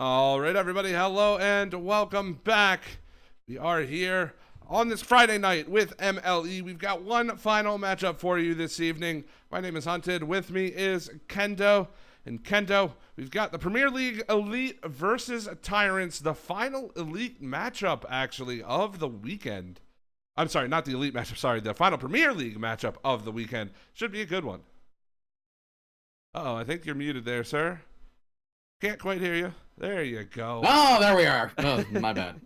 All right, everybody, hello and welcome back. We are here on this Friday night with MLE. We've got one final matchup for you this evening. My name is Hunted. With me is Kendo. And Kendo, we've got the Premier League Elite versus Tyrants, the final Elite matchup, actually, of the weekend. I'm sorry, not the Elite matchup, sorry, the final Premier League matchup of the weekend. Should be a good one. Uh-oh, I think you're muted there, sir. Can't quite hear you. There you go. Oh, there we are. Oh, my bad.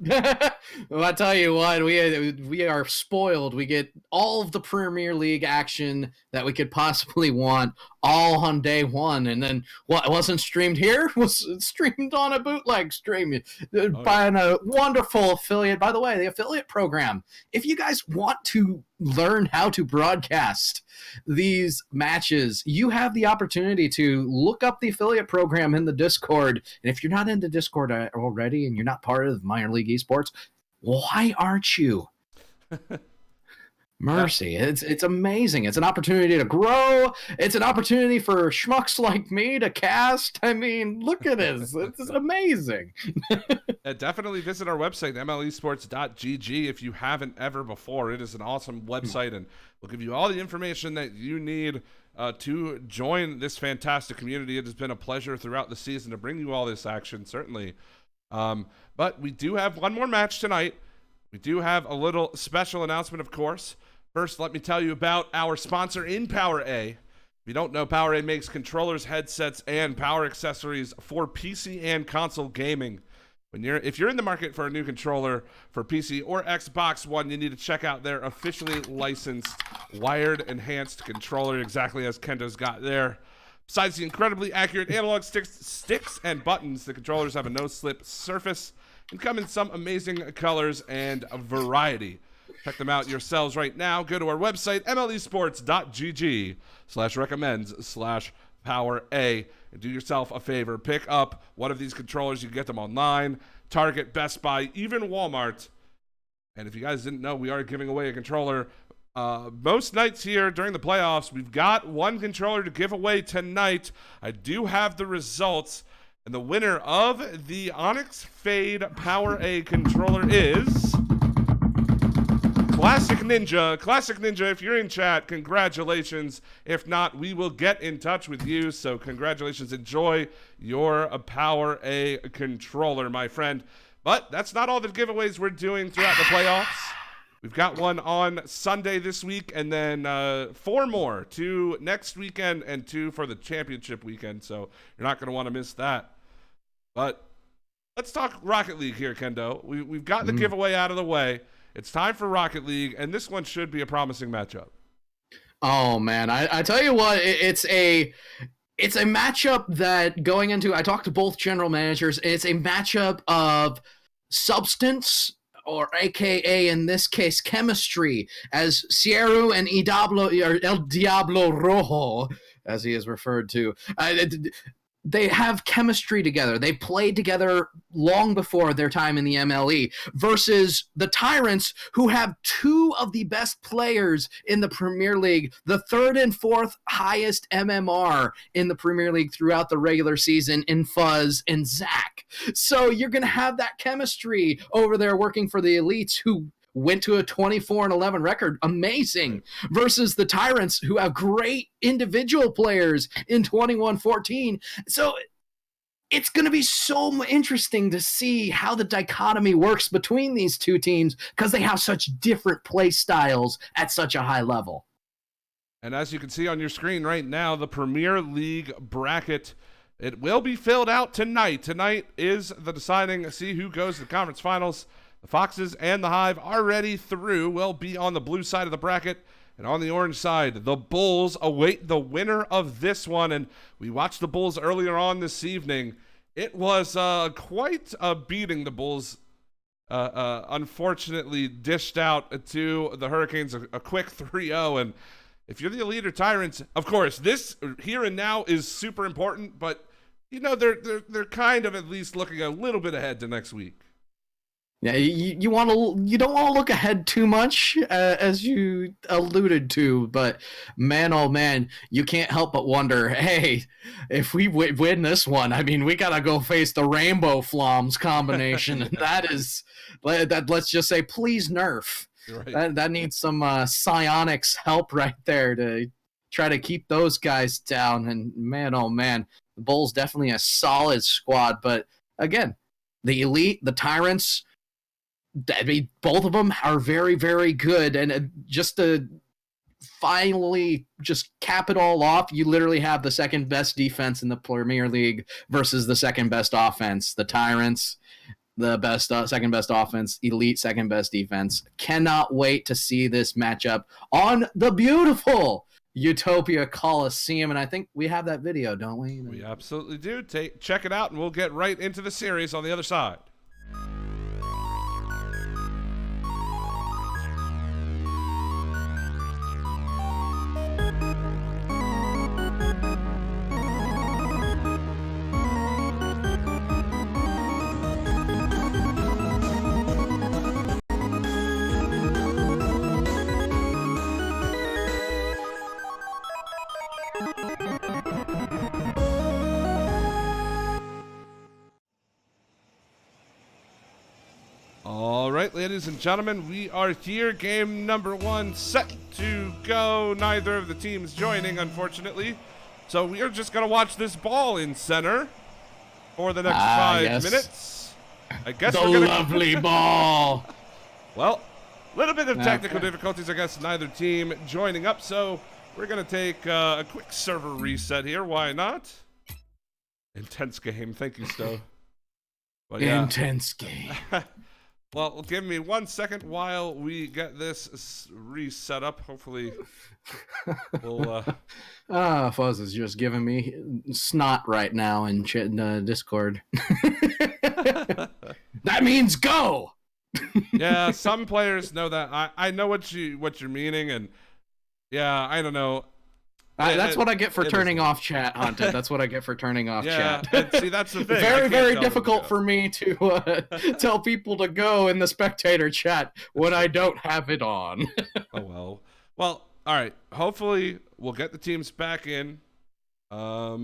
Well, I tell you what, we are spoiled. We get all of the Premier League action that we could possibly want all on day one, and then what wasn't streamed here was streamed on a bootleg stream by a wonderful affiliate. By the way, the affiliate program. If you guys want to learn how to broadcast these matches, you have the opportunity to look up the affiliate program in the Discord. And if you're not in the Discord already and you're not part of Minor League Esports, why aren't you? Mercy. It's amazing. It's an opportunity to grow. It's an opportunity for schmucks like me to cast. I mean, look at this. It's amazing. Definitely visit our website, mlesports.gg, if you haven't ever before. It is an awesome website, and we'll give you all the information that you need to join this fantastic community. It has been a pleasure throughout the season to bring you all this action, certainly. But we do have one more match tonight. We do have a little special announcement, of course. First, let me tell you about our sponsor in Power A. If you don't know, Power A makes controllers, headsets, and power accessories for PC and console gaming. If you're in the market for a new controller for PC or Xbox One, you need to check out their officially licensed wired enhanced controller, exactly as Kendo's got there. Besides the incredibly accurate analog sticks and buttons, the controllers have a no-slip surface and come in some amazing colors and variety. Check them out yourselves right now. Go to our website, mlesports.gg/recommends/Power A, and do yourself a favor. Pick up one of these controllers. You can get them online, Target, Best Buy, even Walmart. And if you guys didn't know, we are giving away a controller most nights here during the playoffs. We've got one controller to give away tonight. I do have the results, and the winner of the Onyx Fade Power A controller is Classic Ninja. Classic Ninja, if you're in chat, congratulations. If not, we will get in touch with you. So congratulations. Enjoy your Power A controller, my friend. But that's not all the giveaways we're doing throughout the playoffs. We've got one on Sunday this week, and then 4 more, 2 next weekend and 2 for the championship weekend. So you're not going to want to miss that. But let's talk Rocket League here, Kendo. We've got the giveaway out of the way. It's time for Rocket League, and this one should be a promising matchup. Oh, man. I tell you what, it's a matchup that going into, I talked to both general managers, it's a matchup of substance, or AKA in this case chemistry, as Cierro and El Diablo Rojo, as he is referred to. They have chemistry together. They played together long before their time in the MLE, versus the Tyrants, who have 2 of the best players in the Premier League, the 3rd and 4th highest MMR in the Premier League throughout the regular season in Fuzz and Zach. So you're going to have that chemistry over there working for the Elites, who went to a 24-11 record. Amazing. Versus the Tyrants, who have great individual players in 21-14. So it's going to be so interesting to see how the dichotomy works between these two teams, because they have such different play styles at such a high level. And as you can see on your screen right now, the Premier League bracket, it will be filled out tonight. Tonight is the deciding, see who goes to the conference finals. The Foxes and the Hive already through, will be on the blue side of the bracket. And on the orange side, the Bulls await the winner of this one. And we watched the Bulls earlier on this evening. It was quite a beating. The Bulls unfortunately dished out to the Hurricanes a quick 3-0. And if you're the Elite or Tyrants, of course, this here and now is super important. But, you know, they're kind of at least looking a little bit ahead to next week. Yeah, you want to, you don't want to look ahead too much, as you alluded to, but man, oh man, you can't help but wonder, hey, if we win this one, I mean, we gotta go face the Rainbow Floms combination, and that is, let's just say, please nerf. Right. That needs some psionics help right there to try to keep those guys down, and man, oh man, the Bulls definitely a solid squad, but again, the Elite, the Tyrants, I mean, both of them are very, very good. And just to finally just cap it all off, you literally have the second best defense in the Premier League versus the second best offense. The Tyrants, the best second best offense, Elite second best defense. Cannot wait to see this matchup on the beautiful Utopia Coliseum. And I think we have that video, don't we? We absolutely do. Check it out, and we'll get right into the series on the other side. All right, ladies and gentlemen, we are here. Game number 1 set to go. Neither of the teams joining, unfortunately. So we are just going to watch this ball in center for the next 5 minutes. I guess the lovely ball. Well, a little bit of technical difficulties, I guess, neither team joining up. So we're going to take a quick server reset here. Why not? Intense game. Thank you, Stowe. But, yeah. Intense game. Well, give me 1 second while we get this reset up. Hopefully, we'll. Fuzz is just giving me snot right now in Discord. That means go. Yeah, some players know that. I know what you're meaning, and yeah, I don't know. That's what I get for turning off chat, Hunted. That's what I get for turning off chat. Yeah, see, that's the thing. Very, very difficult for me to tell people to go in the spectator chat when I don't have it on. Oh, well. Well, all right. Hopefully, we'll get the teams back in. I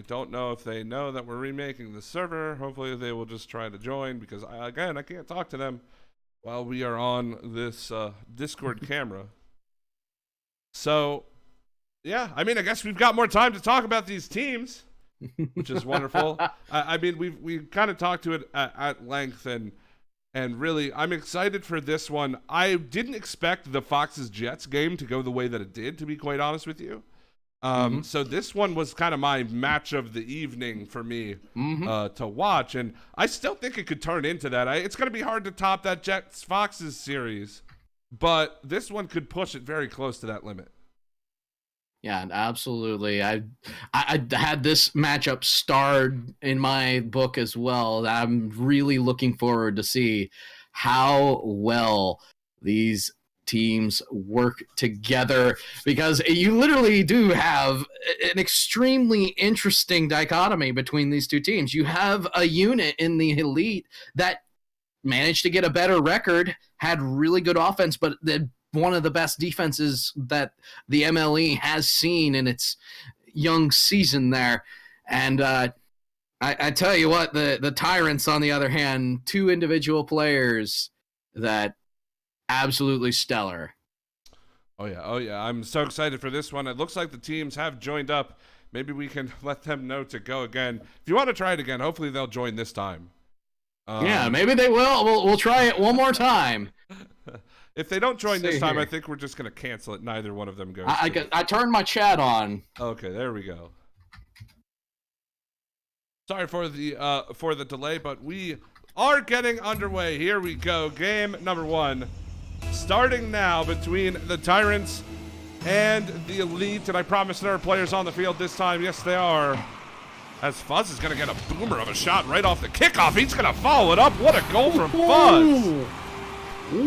don't know if they know that we're remaking the server. Hopefully, they will just try to join because, I can't talk to them while we are on this Discord camera. So... yeah, I mean, I guess we've got more time to talk about these teams, which is wonderful. I mean, we've kind of talked to it at length, and really, I'm excited for this one. I didn't expect the Foxes Jets game to go the way that it did, to be quite honest with you. So this one was kind of my match of the evening for me to watch, and I still think it could turn into that. It's going to be hard to top that Jets Foxes series, but this one could push it very close to that limit. Yeah, absolutely. I had this matchup starred in my book as well. I'm really looking forward to see how well these teams work together, because you literally do have an extremely interesting dichotomy between these two teams. You have a unit in the Elite that managed to get a better record, had really good offense, but one of the best defenses that the MLE has seen in its young season there. And I tell you what, the Tyrants, on the other hand, 2 individual players that absolutely stellar. Oh yeah. I'm so excited for this one. It looks like the teams have joined up. Maybe we can let them know to go again. If you want to try it again, hopefully they'll join this time. Yeah, maybe they will. We'll try it one more time. If they don't join this time, I think we're just going to cancel it. Neither one of them goes. I turned my chat on. Okay, there we go. Sorry for the delay, but we are getting underway. Here we go. Game number 1. Starting now between the Tyrants and the Elite. And I promise there are players on the field this time. Yes, they are. As Fuzz is going to get a boomer of a shot right off the kickoff. He's going to follow it up. What a goal from Fuzz. Ooh.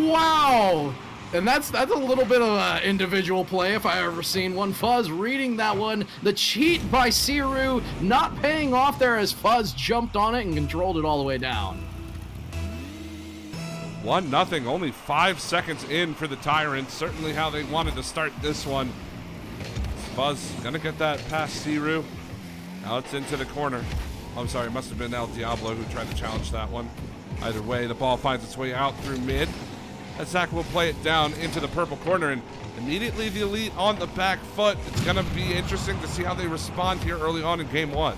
Wow. And that's a little bit of an individual play if I ever seen one. Fuzz reading that one. The cheat by Siru not paying off there as Fuzz jumped on it and controlled it all the way down. 1-0, only 5 seconds in for the Tyrants. Certainly how they wanted to start this one. Fuzz gonna get that past Siru. Now it's into the corner. I'm sorry, it must have been El Diablo who tried to challenge that one. Either way, the ball finds its way out through mid. As Zach will play it down into the purple corner, and immediately the Elite on the back foot. It's gonna be interesting to see how they respond here early on in game one.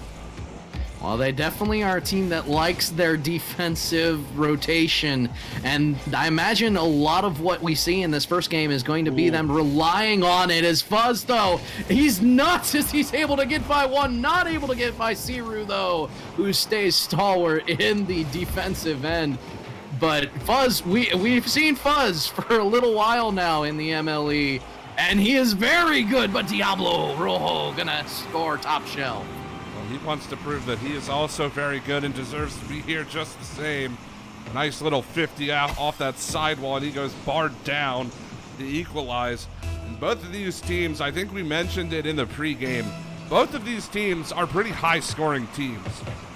Well, they definitely are a team that likes their defensive rotation, and I imagine a lot of what we see in this first game is going to be them relying on it. As Fuzz, though, he's nuts as he's able to get by one, not able to get by Siru, though, who stays stalwart in the defensive end. But Fuzz, we've seen Fuzz for a little while now in the MLE, and he is very good, but Diablo Rojo gonna score top shelf. He wants to prove that he is also very good and deserves to be here just the same. Nice little 50 out off that sidewall, and he goes barred down to equalize. And both of these teams, I think we mentioned it in the pregame, both of these teams are pretty high-scoring teams.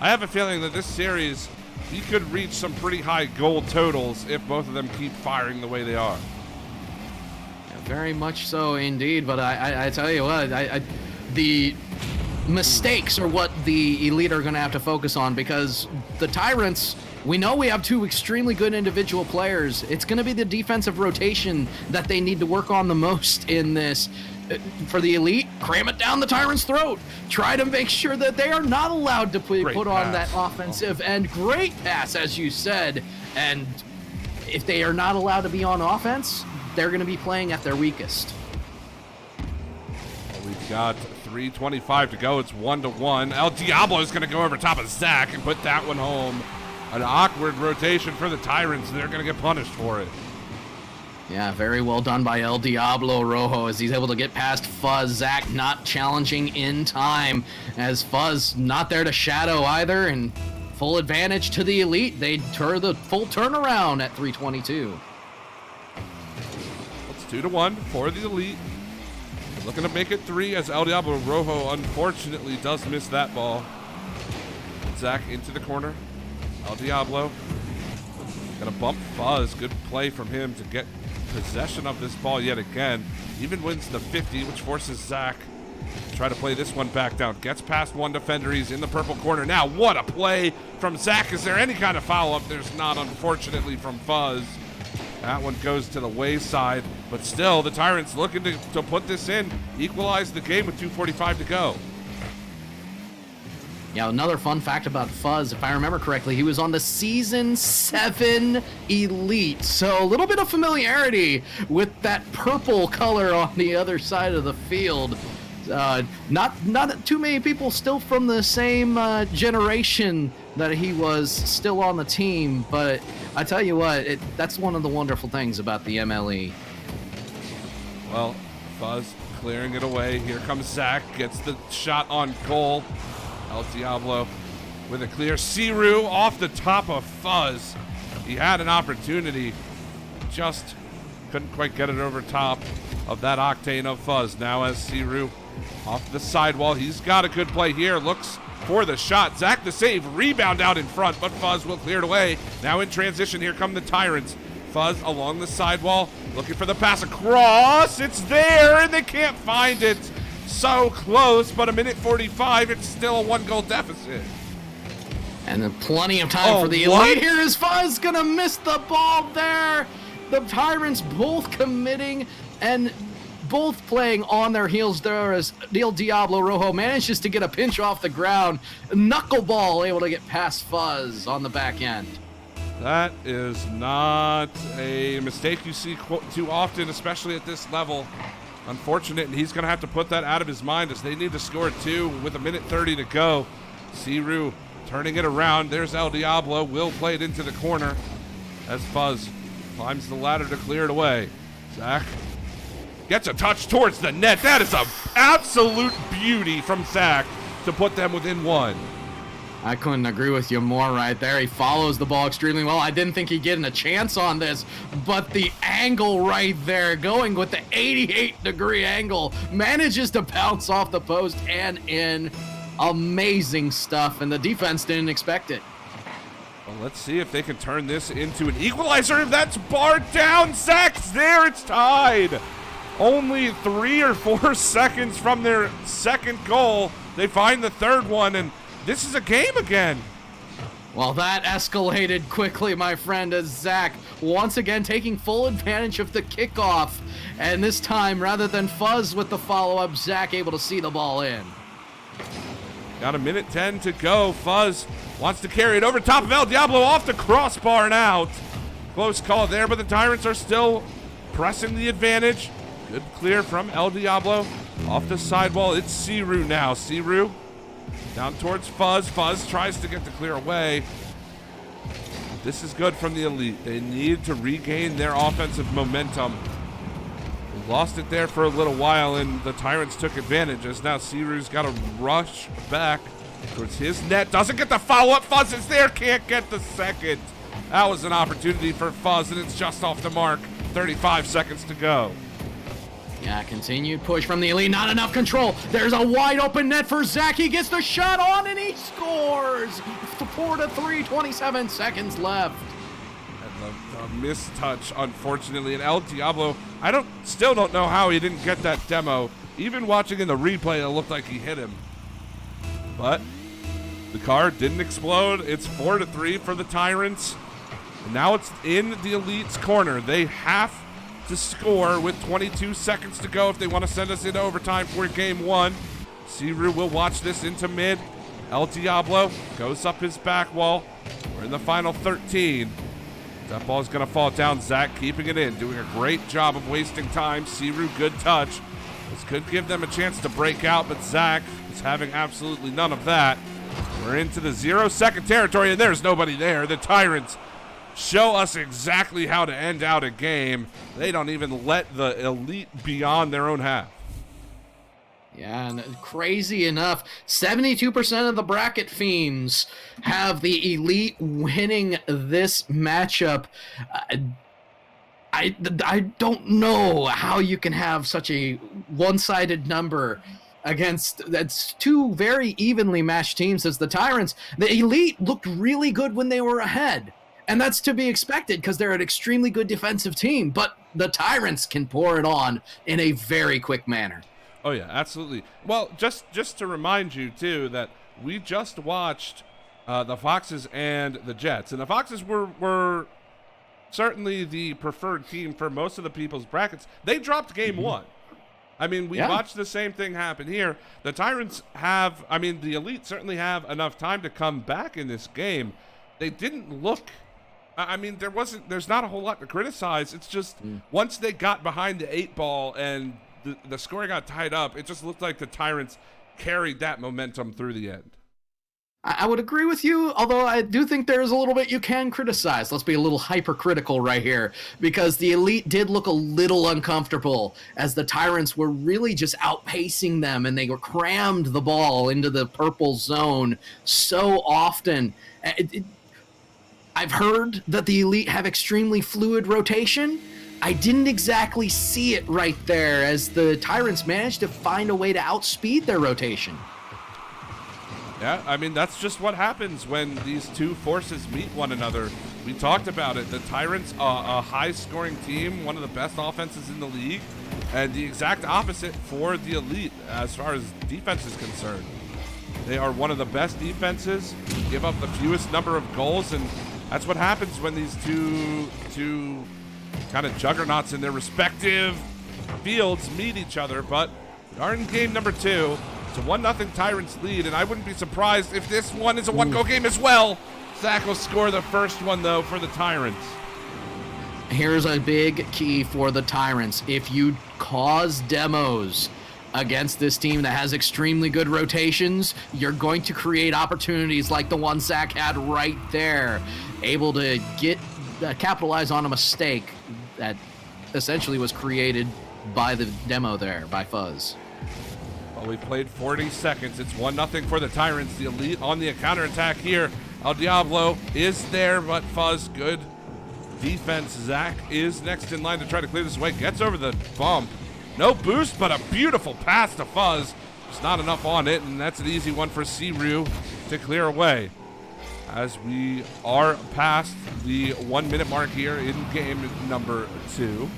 I have a feeling that this series, we could reach some pretty high goal totals if both of them keep firing the way they are. Yeah, very much so indeed, but I tell you what, the mistakes are what the Elite are going to have to focus on, because the Tyrants, we know we have two extremely good individual players. It's going to be the defensive rotation that they need to work on the most in this. For the Elite, cram it down the Tyrants' throat. Try to make sure that they are not allowed to put on that offensive and great pass, as you said. And if they are not allowed to be on offense, they're going to be playing at their weakest. Well, we've got 3:25 to go. It's 1-1. El Diablo is going to go over top of Zach and put that one home. An awkward rotation for the Tyrants. They're going to get punished for it. Yeah, very well done by El Diablo Rojo as he's able to get past Fuzz. Zach not challenging in time as Fuzz not there to shadow either, and full advantage to the Elite. They turn the full turnaround at 3:22. It's 2-1 for the Elite. Looking to make it 3 as El Diablo Rojo unfortunately does miss that ball. Zach into the corner. El Diablo gonna bump Fuzz. Good play from him to get possession of this ball yet again. Even wins the 50, which forces Zach to try to play this one back down. Gets past one defender. He's in the purple corner. Now, what a play from Zach. Is there any kind of follow-up? There's not, unfortunately, from Fuzz. That one goes to the wayside, but still, the Tyrants looking to put this in, equalize the game with 2:45 to go. Yeah, another fun fact about Fuzz, if I remember correctly, he was on the Season 7 Elite, so a little bit of familiarity with that purple color on the other side of the field. Not too many people still from the same generation that he was still on the team, but I tell you what, that's one of the wonderful things about the MLE. Well, Fuzz clearing it away. Here comes Zach, gets the shot on goal. El Diablo with a clear. Siru off the top of Fuzz. He had an opportunity, just couldn't quite get it over top of that octane of Fuzz. Now as Siru off the sidewall, he's got a good play here. Looks for the shot. Zach the save, rebound out in front, but Fuzz will clear it away. Now in transition, here come the Tyrants. Fuzz along the sidewall, looking for the pass across. It's there, and they can't find it. So close, but a minute 45, it's still a 1-goal deficit. And then plenty of time for the Elite. Here is Fuzz gonna miss the ball there. The Tyrants both committing and both playing on their heels there as El Diablo Rojo manages to get a pinch off the ground. Knuckleball able to get past Fuzz on the back end. That is not a mistake you see too often, especially at this level. Unfortunate, and he's going to have to put that out of his mind as they need to score 2 with a minute 30 to go. Siru turning it around. There's El Diablo. Will play it into the corner as Fuzz climbs the ladder to clear it away. Zach gets a touch towards the net. That is an absolute beauty from Zach to put them within 1. I couldn't agree with you more right there. He follows the ball extremely well. I didn't think he'd get a chance on this, but the angle right there, going with the 88-degree angle, manages to bounce off the post and in. Amazing stuff, and the defense didn't expect it. Well, Let's see if they can turn this into an equalizer. That's barred down. Zach's there. It's tied. Only 3 or 4 seconds from their second goal. They find the third one, and this is a game again. Well, that escalated quickly, my friend, as Zach once again taking full advantage of the kickoff. And this time, rather than Fuzz with the follow-up, Zach able to see the ball in. Got a minute 10 to go. Fuzz wants to carry it over top of El Diablo, off the crossbar and out. Close call there, but the Tyrants are still pressing the advantage. Good clear from El Diablo. Off the sidewall, it's Siru now. Siru down towards Fuzz. Fuzz tries to get the clear away. This is good from the Elite. They need to regain their offensive momentum. They lost it there for a little while, and the Tyrants took advantage, as now Siru's got to rush back towards his net. Doesn't get the follow-up. Fuzz is there, can't get the second. That was an opportunity for Fuzz, and it's just off the mark. 35 seconds to go. Yeah, continued push from the Elite. Not enough control. There's a wide open net for Zach. He gets the shot on and he scores. 4-3, 27 seconds left. And the missed touch, unfortunately. And El Diablo, still don't know how he didn't get that demo. Even watching in the replay, it looked like he hit him. But the car didn't explode. It's 4-3 for the Tyrants. And now it's in the Elite's corner. They have to score with 22 seconds to go if they want to send us into overtime for game 1. Siru will watch this into mid. El Diablo goes up his back wall. We're in the final 13. That ball is going to fall down. Zach keeping it in, doing a great job of wasting time. Siru, good touch. This could give them a chance to break out, but Zach is having absolutely none of that. We're into the 0-second territory, and there's nobody there. The Tyrants show us exactly how to end out a game. They don't even let the Elite beyond their own half. Yeah, and crazy enough, 72% of the bracket fiends have the Elite winning this matchup. I don't know how you can have such a one-sided number against that's two very evenly matched teams as the Tyrants. The Elite looked really good when they were ahead. And that's to be expected because they're an extremely good defensive team, but the Tyrants can pour it on in a very quick manner. Oh, yeah, absolutely. Well, just to remind you, too, that we just watched the Foxes and the Jets. And the Foxes were certainly the preferred team for most of the people's brackets. They dropped game 1. I mean, we watched the same thing happen here. The Tyrants the Elite certainly have enough time to come back in this game. They didn't look... there's not a whole lot to criticize. It's just once they got behind the 8 ball and the score got tied up, it just looked like the Tyrants carried that momentum through the end. I would agree with you, although I do think there's a little bit you can criticize. Let's be a little hypercritical right here, because the Elite did look a little uncomfortable as the Tyrants were really just outpacing them, and they were crammed the ball into the purple zone so often. I've heard that the Elite have extremely fluid rotation. I didn't exactly see it right there as the Tyrants managed to find a way to outspeed their rotation. Yeah, I mean, that's just what happens when these two forces meet one another. We talked about it. The Tyrants are a high-scoring team, one of the best offenses in the league, and the exact opposite for the Elite as far as defense is concerned. They are one of the best defenses, give up the fewest number of goals, and that's what happens when these two kind of juggernauts in their respective fields meet each other. But we are in game number 2. It's a 1-0 Tyrants lead, and I wouldn't be surprised if this one is a one-goal game as well. Zach will score the first one, though, for the Tyrants. Here's a big key for the Tyrants. If you cause demos against this team that has extremely good rotations, you're going to create opportunities like the one Zach had right there, able to capitalize on a mistake that essentially was created by the demo there, by Fuzz. Well, we played 40 seconds. It's 1-0 for the Tyrants. The Elite on the counterattack here. El Diablo is there, but Fuzz, good defense. Zach is next in line to try to clear this away. Gets over the bump. No boost, but a beautiful pass to Fuzz. Just not enough on it, and that's an easy one for Siru to clear away. as we are past the 1 minute mark here in game number 2.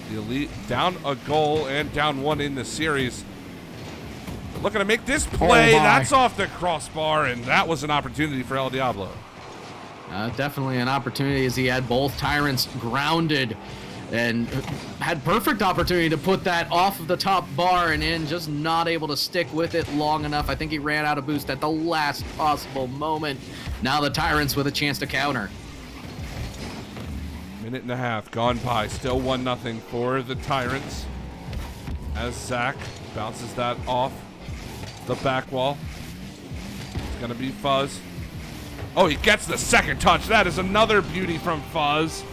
The Elite down a goal and down 1 in the series. They're looking to make this play. That's off the crossbar, and that was an opportunity for El Diablo. Definitely an opportunity, as he had both Tyrants grounded and had perfect opportunity to put that off of the top bar and in, just not able to stick with it long enough. I think he ran out of boost at the last possible moment. Now the Tyrants with a chance to counter. Minute and a half gone by. Still 1-0 for the Tyrants, as Zach bounces that off the back wall. It's going to be Fuzz. Oh, he gets the second touch. That is another beauty from Fuzz.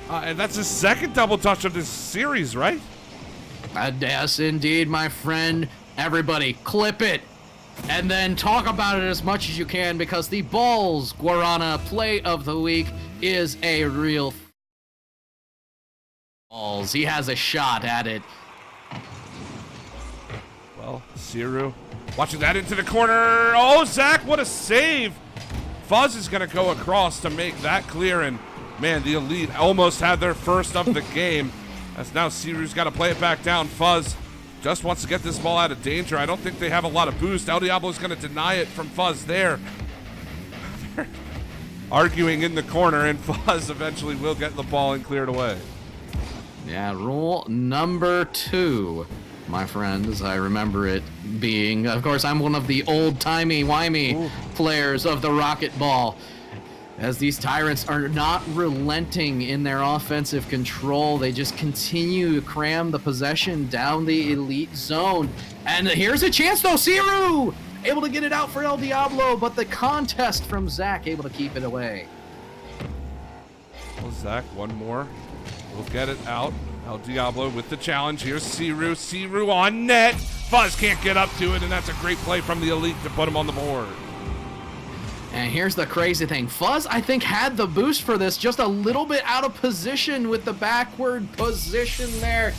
And that's his second double touch of this series, right? Yes, indeed, my friend. Everybody, clip it. And then talk about it as much as you can, because the Balls Guarana play of the week is a real balls. He has a shot at it. Well, Siru watching that into the corner. Oh, Zach, what a save. Fuzz is going to go across to make that clear, and man, the Elite almost had their first of the game, as now Siru's got to play it back down. Fuzz just wants to get this ball out of danger. I don't think they have a lot of boost. El Diablo's going to deny it from Fuzz there. Arguing in the corner, and Fuzz eventually will get the ball and clear it away. Yeah, rule number 2, my friends. I remember it being, of course, I'm one of the old-timey-wimey players of the Rocket Ball. As these Tyrants are not relenting in their offensive control, they just continue to cram the possession down the Elite zone. And here's a chance, though. Siru able to get it out for El Diablo, but the contest from Zach able to keep it away. Well, Zach, one more. We'll get it out. El Diablo with the challenge. Here's Siru. Siru on net. Fuzz can't get up to it, and that's a great play from the Elite to put him on the board. And here's the crazy thing. Fuzz, I think, had the boost for this, just a little bit out of position with the backward position there.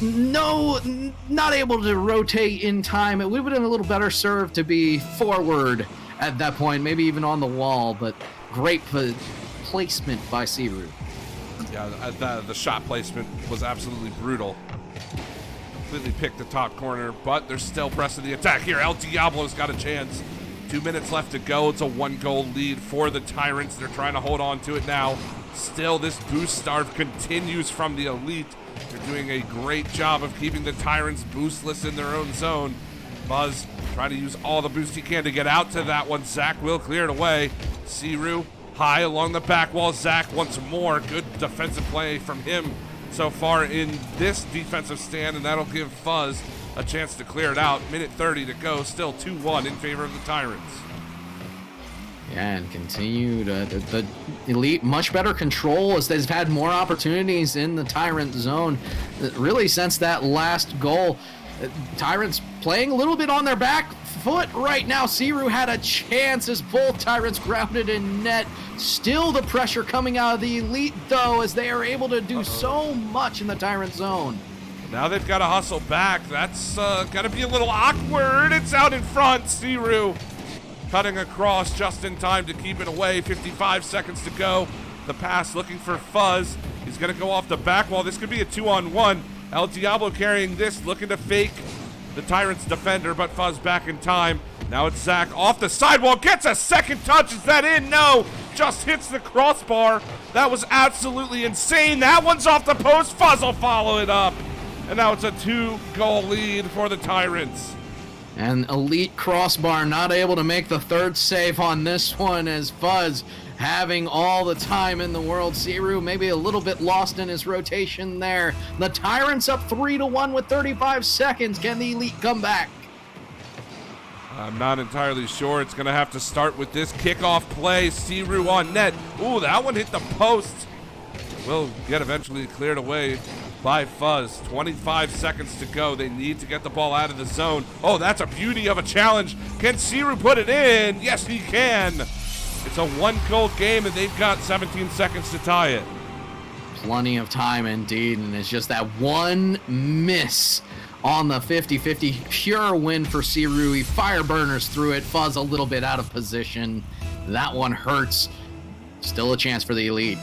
No, not able to rotate in time. It would have been a little better served to be forward at that point, maybe even on the wall, but great placement by Siru. Yeah, the shot placement was absolutely brutal. Completely picked the top corner, but they're still pressing the attack here. El Diablo's got a chance. 2 minutes left to go. It's a 1-goal lead for the Tyrants. They're trying to hold on to it now. Still, this boost starve continues from the Elite. They're doing a great job of keeping the Tyrants boostless in their own zone. Buzz trying to use all the boost he can to get out to that one. Zach will clear it away. Siru high along the back wall. Zach once more. Good defensive play from him so far in this defensive stand, and that'll give Fuzz a chance to clear it out. Minute 30 to go. Still 2-1 in favor of the Tyrants. Yeah, and continue to the Elite much better control as they've had more opportunities in the Tyrant zone. Really, since that last goal, Tyrants playing a little bit on their back foot right now. Siru had a chance as both Tyrants grounded in net. Still the pressure coming out of the Elite, though, as they are able to do so much in the Tyrant zone. Now they've got to hustle back. That's going to be a little awkward. It's out in front. Siru cutting across just in time to keep it away. 55 seconds to go. The pass looking for Fuzz. He's going to go off the back wall. This could be a 2-on-1. El Diablo carrying this, looking to fake the Tyrants defender, but Fuzz back in time. Now it's Zach off the sidewall. Gets a second touch. Is that in? No. Just hits the crossbar. That was absolutely insane. That one's off the post. Fuzz will follow it up. And now it's a 2-goal lead for the Tyrants. And Elite crossbar not able to make the third save on this one, as Fuzz having all the time in the world. Siru maybe a little bit lost in his rotation there. The Tyrants up 3-1 with 35 seconds. Can the Elite come back? I'm not entirely sure. It's going to have to start with this kickoff play. Siru on net. Ooh, that one hit the post. Will get eventually cleared away by Fuzz. 25 seconds to go. They need to get the ball out of the zone. Oh, that's a beauty of a challenge. Can Siru put it in? Yes, he can. It's a 1-goal game, and they've got 17 seconds to tie it. Plenty of time indeed, and it's just that one miss on the 50-50. Pure win for Siru. He fire burners through it. Fuzz a little bit out of position. That one hurts. Still a chance for the Elite.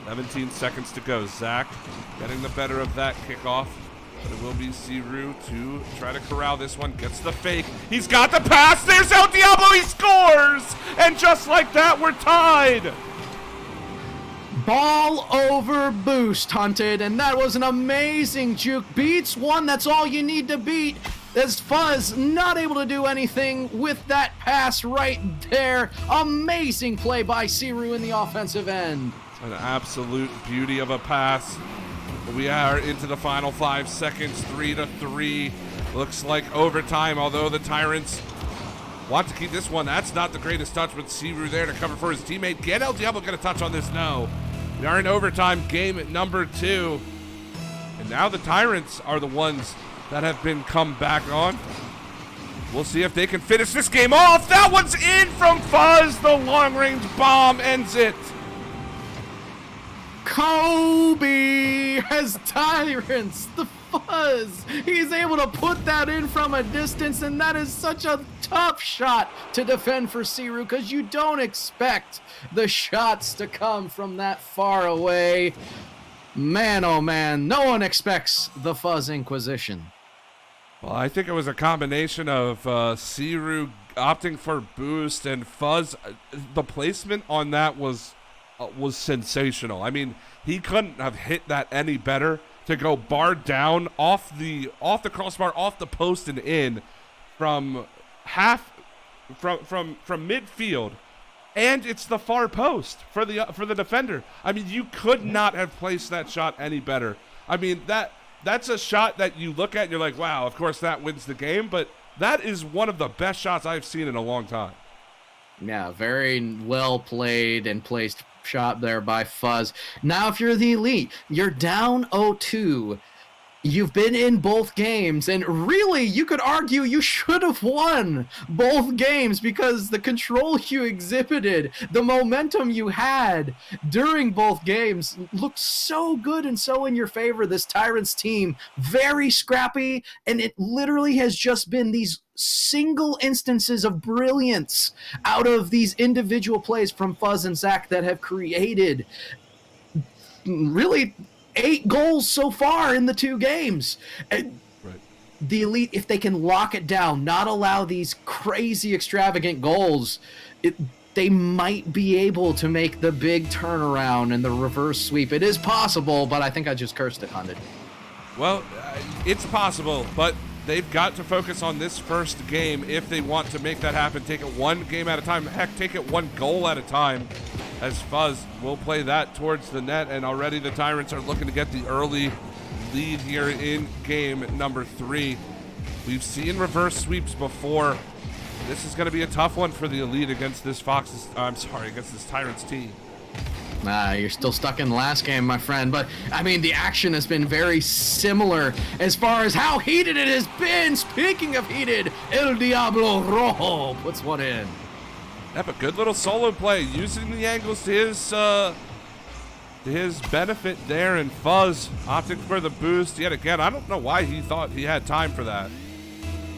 17 seconds to go. Zach getting the better of that kickoff. But it will be Siru to try to corral this one. Gets the fake. He's got the pass. There's El Diablo. He scores. And just like that, we're tied. Ball over boost, Hunted. And that was an amazing juke. Beats one. That's all you need to beat. As Fuzz not able to do anything with that pass right there. Amazing play by Siru in the offensive end. An absolute beauty of a pass. We are into the final 5 seconds, 3-3. Looks like overtime, although the Tyrants want to keep this one. That's not the greatest touch with Siru there to cover for his teammate. Can El Diablo get a touch on this? No. We are in overtime, game number 2. And now the Tyrants are the ones that have been come back on. We'll see if they can finish this game off. That one's in from Fuzz. The long-range bomb ends it. Kobe has Tyrants, the Fuzz. He's able to put that in from a distance, and that is such a tough shot to defend for Siru because you don't expect the shots to come from that far away. Man, oh man, no one expects the Fuzz Inquisition. Well, I think it was a combination of Siru opting for boost and Fuzz. The placement on that was sensational. I mean, he couldn't have hit that any better to go bar down off the crossbar, off the post and in from midfield, and it's the far post for the defender. I mean, you could not have placed that shot any better. I mean, that's a shot that you look at and you're like, wow, of course that wins the game, but that is one of the best shots I've seen in a long time. Yeah, very well played and placed shot there by Fuzz. Now, if you're the Elite, you're down 0-2. You've been in both games, and really, you could argue you should have won both games because the control you exhibited, the momentum you had during both games looked so good and so in your favor. This Tyrants team, very scrappy, and it literally has just been these single instances of brilliance out of these individual plays from Fuzz and Zach that have created really 8 goals so far in the 2 games. And right. The Elite, if they can lock it down, not allow these crazy extravagant goals, they might be able to make the big turnaround and the reverse sweep. It is possible, but I think I just cursed it, Hunted. Well, it's possible, but they've got to focus on this first game if they want to make that happen. Take it one game at a time. Heck, take it one goal at a time, as Fuzz will play that towards the net. And already the Tyrants are looking to get the early lead here in game number 3. We've seen reverse sweeps before. This is going to be a tough one for the Elite against this against this Tyrants team. You're still stuck in the last game, my friend. But, I mean, the action has been very similar as far as how heated it has been. Speaking of heated, El Diablo Rojo puts one in. Yeah, but good little solo play, using the angles to his benefit there, and Fuzz opting for the boost yet again. I don't know why he thought he had time for that.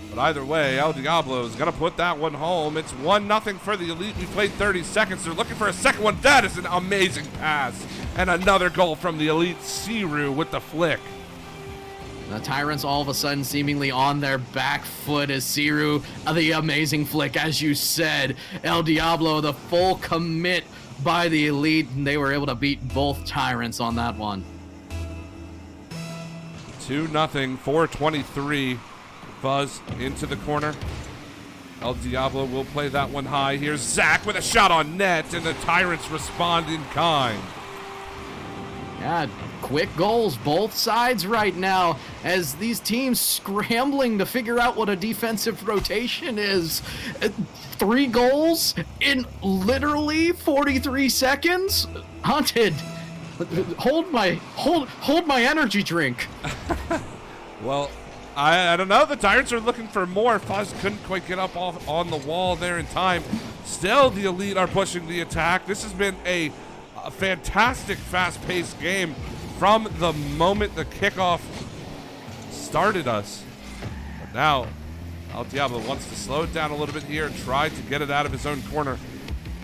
But either way, El Diablo is going to put that one home. It's 1-0 for the Elite. We played 30 seconds. They're looking for a second one. That is an amazing pass. And another goal from the Elite. Siru with the flick. The Tyrants all of a sudden seemingly on their back foot as Siru, the amazing flick, as you said. El Diablo, the full commit by the Elite, and they were able to beat both Tyrants on that one. 2-0, 4:23. Fuzz into the corner. El Diablo will play that one high. Here's Zach with a shot on net, and the Tyrants respond in kind. Yeah, quick goals, both sides right now, as these teams scrambling to figure out what a defensive rotation is. 3 goals in literally 43 seconds? Hunted, hold my energy drink. Well, I don't know. The Tyrants are looking for more. Fuzz couldn't quite get up on the wall there in time. Still, the Elite are pushing the attack. This has been a fantastic, fast-paced game from the moment the kickoff started us. But now, El Diablo wants to slow it down a little bit here, try to get it out of his own corner.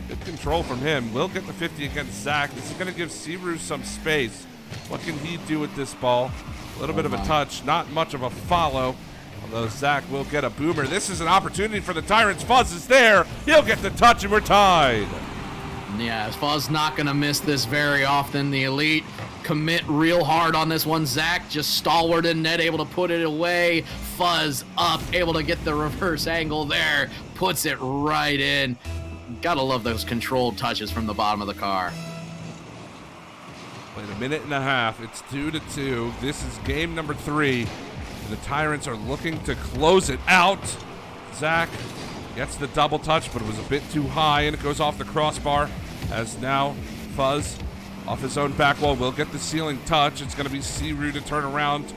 Good control from him. Will get the 50 against Zach. This is going to give Siru some space. What can he do with this ball? A little bit of a touch, not much of a follow. Although Zach will get a boomer. This is an opportunity for the Tyrants. Fuzz is there. He'll get the touch, and we're tied. Yeah, Fuzz not going to miss this very often. The Elite commit real hard on this one. Zach just stalwart in net, able to put it away. Fuzz up, able to get the reverse angle there. Puts it right in. Gotta love those controlled touches from the bottom of the car. Wait a minute and a half. It's 2-2. This is game number 3. The Tyrants are looking to close it out. Zach gets the double touch, but it was a bit too high, and it goes off the crossbar. As now Fuzz, off his own back wall, will get the ceiling touch. It's going to be Siru to turn around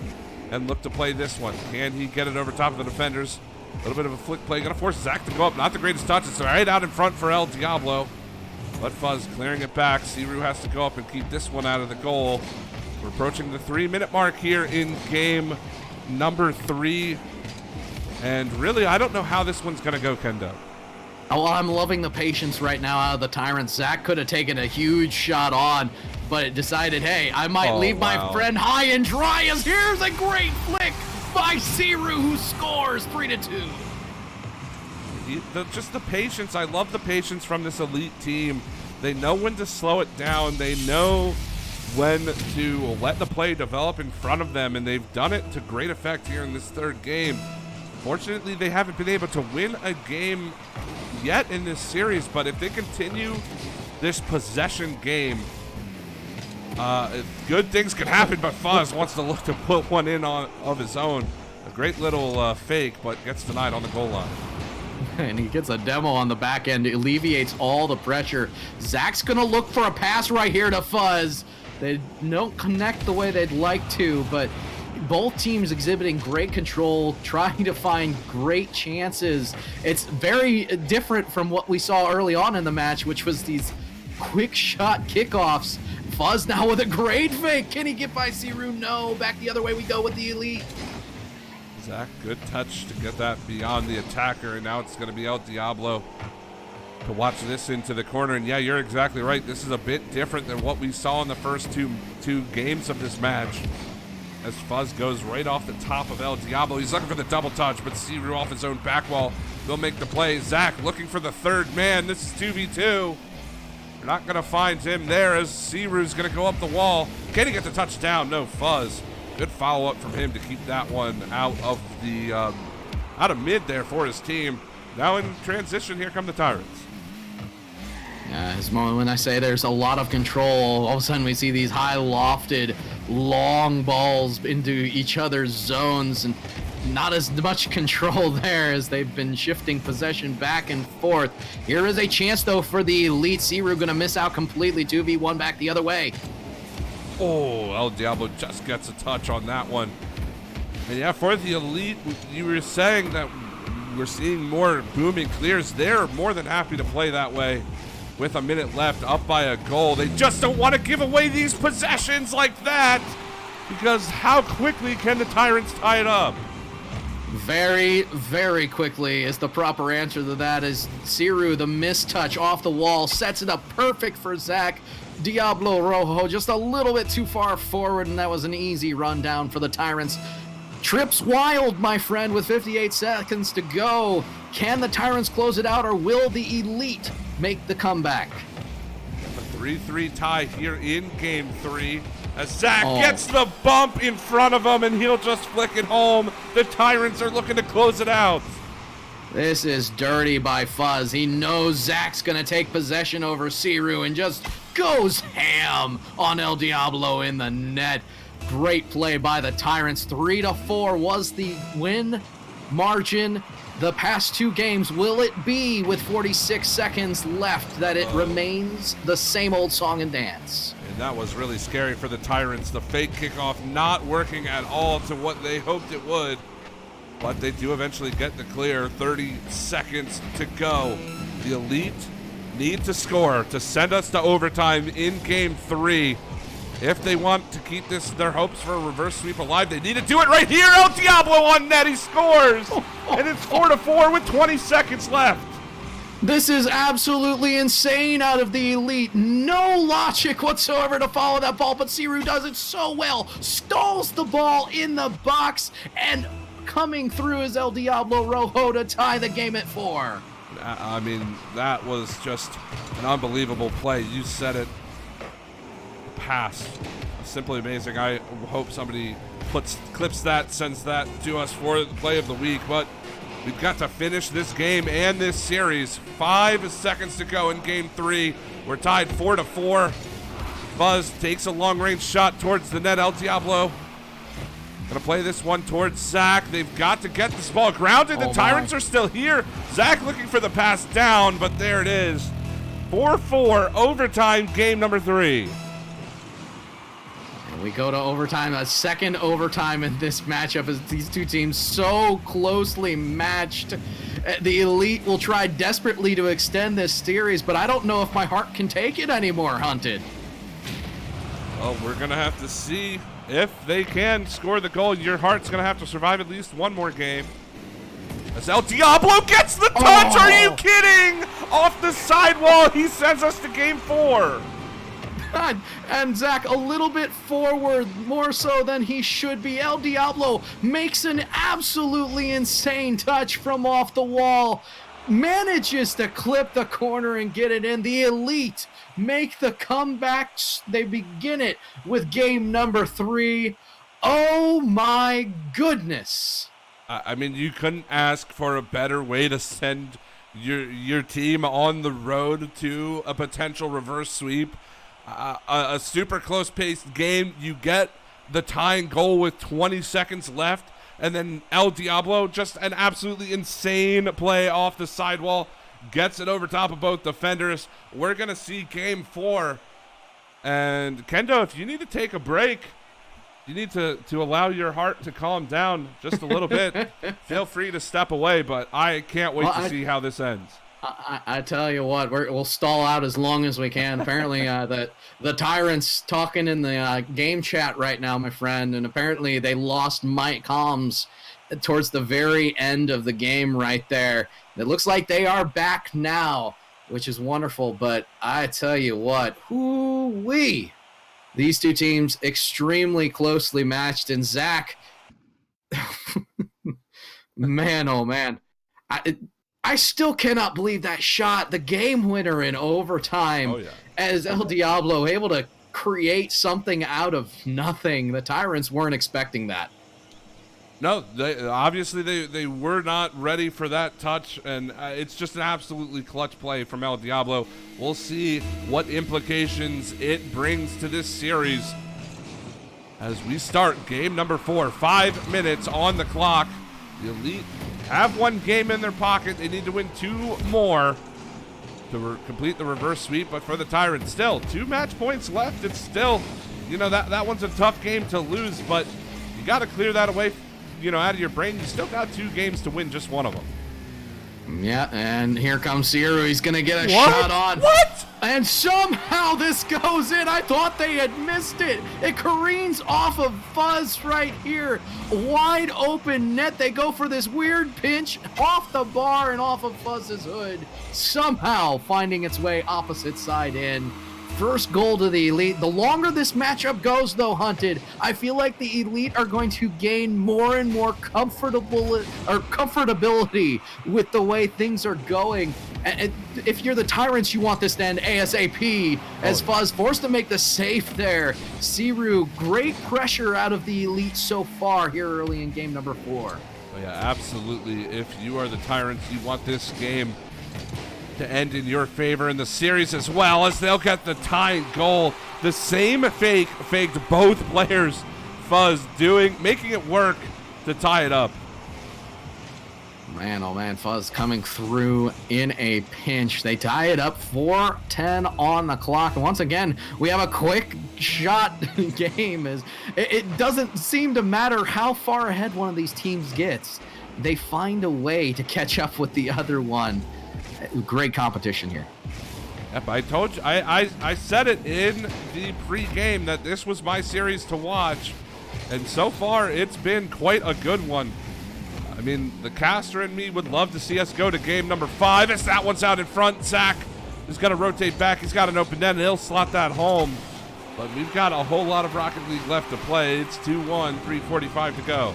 and look to play this one. Can he get it over top of the defenders? A little bit of a flick play. Going to force Zach to go up. Not the greatest touch. It's right out in front for El Diablo. But Fuzz clearing it back. Siru has to go up and keep this one out of the goal. We're approaching the 3-minute mark here in game number 3. And really, I don't know how this one's going to go, Kendo. Oh, well, I'm loving the patience right now out of the Tyrants. Zach could have taken a huge shot on, but it decided, hey, I might leave my friend high and dry, as here's a great flick by Siru, who scores 3-2. Just the patience. I love the patience from this Elite team. They know when to slow it down. They know when to let the play develop in front of them, and they've done it to great effect here in this 3rd game. Fortunately, they haven't been able to win a game yet in this series, but if they continue this possession game, good things can happen, but Fuzz wants to look to put one in of his own. A great little fake, but gets denied on the goal line. And he gets a demo on the back end, alleviates all the pressure. Zach's going to look for a pass right here to Fuzz. They don't connect the way they'd like to, but both teams exhibiting great control, trying to find great chances. It's very different from what we saw early on in the match, which was these quick shot kickoffs. Fuzz now with a great fake. Can he get by Siru? No. Back the other way we go with the Elite. Zach, good touch to get that beyond the attacker, and now it's going to be El Diablo to watch this into the corner. And yeah, you're exactly right. This is a bit different than what we saw in the first two games of this match. As Fuzz goes right off the top of El Diablo. He's looking for the double touch, but Siru off his own back wall will make the play. Zach looking for the 3rd man. This is 2v2. You're not going to find him there, as Siru's going to go up the wall. Can he get the touchdown? No. Fuzz. Good follow-up from him to keep that one out of the out of mid there for his team. Now in transition, here come the Tyrants. Yeah, when I say there's a lot of control, all of a sudden we see these high lofted, long balls into each other's zones, and not as much control there as they've been shifting possession back and forth. Here is a chance, though, for the Elite. Siru going to miss out completely. 2v1 back the other way. Oh, El Diablo just gets a touch on that one. And yeah, for the Elite, you were saying that we're seeing more booming clears. They're more than happy to play that way. With a minute left, up by a goal. They just don't want to give away these possessions like that, because how quickly can the Tyrants tie it up? Very, very quickly is the proper answer to that. Is Siru, the mistouch off the wall, sets it up perfect for Zach. Diablo Rojo just a little bit too far forward, and that was an easy run down for the Tyrants. Trips wild, my friend, with 58 seconds to go. Can the Tyrants close it out, or will the Elite make the comeback? A 3-3 tie here in game 3. As Zach gets the bump in front of him, and he'll just flick it home. The Tyrants are looking to close it out. This is dirty by Fuzz. He knows Zach's going to take possession over Siru and just goes ham on El Diablo in the net. Great play by the Tyrants. 3-4 was the win margin the past 2 games. Will it be, with 46 seconds left, that it remains the same old song and dance? And that was really scary for the Tyrants. The fake kickoff not working at all to what they hoped it would. But they do eventually get the clear. 30 seconds to go. The Elite need to score to send us to overtime in game 3. If they want to keep their hopes for a reverse sweep alive, they need to do it right here. El Diablo on net, he scores! And it's 4-4 with 20 seconds left. This is absolutely insane out of the Elite. No logic whatsoever to follow that ball, but Siru does it so well. Stalls the ball in the box, and coming through is El Diablo Rojo to tie the game at 4. I mean, that was just an unbelievable play. You said it. Pass. Simply amazing. I hope somebody clips that, sends that to us for the play of the week, but we've got to finish this game and this series. 5 seconds to go in game 3. We're tied 4-4. Fuzz takes a long-range shot towards the net. El Diablo gonna play this one towards Zach. They've got to get this ball grounded. The Tyrants are still here. Zach looking for the pass down, but there it is. 4-4 overtime, game number 3. We go to overtime, a second overtime in this matchup as these two teams so closely matched. The Elite will try desperately to extend this series, but I don't know if my heart can take it anymore, Hunted. Well, we're going to have to see if they can score the goal. Your heart's going to have to survive at least one more game. As El Diablo gets the touch, Are you kidding? Off the sidewall, he sends us to game 4. And Zach a little bit forward, more so than he should be. El Diablo makes an absolutely insane touch from off the wall, manages to clip the corner and get it in. The Elite make the comeback. They begin it with game number 3. Oh my goodness. I mean, you couldn't ask for a better way to send your team on the road to a potential reverse sweep. A super close-paced game. You get the tying goal with 20 seconds left, and then El Diablo, just an absolutely insane play off the sidewall, gets it over top of both defenders. We're going to see game 4. And Kendo, if you need to take a break, you need to allow your heart to calm down just a little bit. Feel free to step away, but I can't wait to see how this ends. I tell you what, we'll stall out as long as we can. Apparently, the Tyrants talking in the game chat right now, my friend, and apparently they lost Mike comms towards the very end of the game right there. It looks like they are back now, which is wonderful. But I tell you what, hoo-wee, these two teams extremely closely matched, and Zach, man, oh man, I still cannot believe that shot, the game winner in overtime, as El Diablo able to create something out of nothing. The Tyrants weren't expecting that. No, they were not ready for that touch, and it's just an absolutely clutch play from El Diablo. We'll see what implications it brings to this series as we start game number 4. 5 minutes on the clock. The Elite have one game in their pocket. They need to win 2 more to complete the reverse sweep. But for the Tyrants, still 2 match points left. It's still, that one's a tough game to lose, but you got to clear that away, out of your brain. You still got 2 games to win just one of them. Yeah, and here comes Siru. He's going to get a shot on. What? And somehow this goes in. I thought they had missed it. It careens off of Fuzz right here. Wide open net. They go for this weird pinch off the bar and off of Fuzz's hood. Somehow finding its way opposite side in. First goal to the Elite. The longer this matchup goes, though, Hunted, I feel like the Elite are going to gain more and more comfortability with the way things are going. And if you're the Tyrants, you want this to end ASAP, as Fuzz forced to make the save there. Siru, great pressure out of the Elite so far here early in game number 4. Oh, yeah, absolutely. If you are the Tyrants, you want this game to end in your favor in the series, as well as they'll get the tying goal. The same faked both players. Fuzz making it work to tie it up. Man, oh man, Fuzz coming through in a pinch. They tie it up, 4:10 on the clock. And once again, we have a quick shot game. It doesn't seem to matter how far ahead one of these teams gets. They find a way to catch up with the other one. Great competition here. Yep, I told you. I said it in the pregame that this was my series to watch, and so far it's been quite a good one. I mean, the caster and me would love to see us go to game number 5. As that one's out in front, Zach is going to rotate back. He's got an open net, and he'll slot that home. But we've got a whole lot of Rocket League left to play. It's 2-1, 3:45 to go.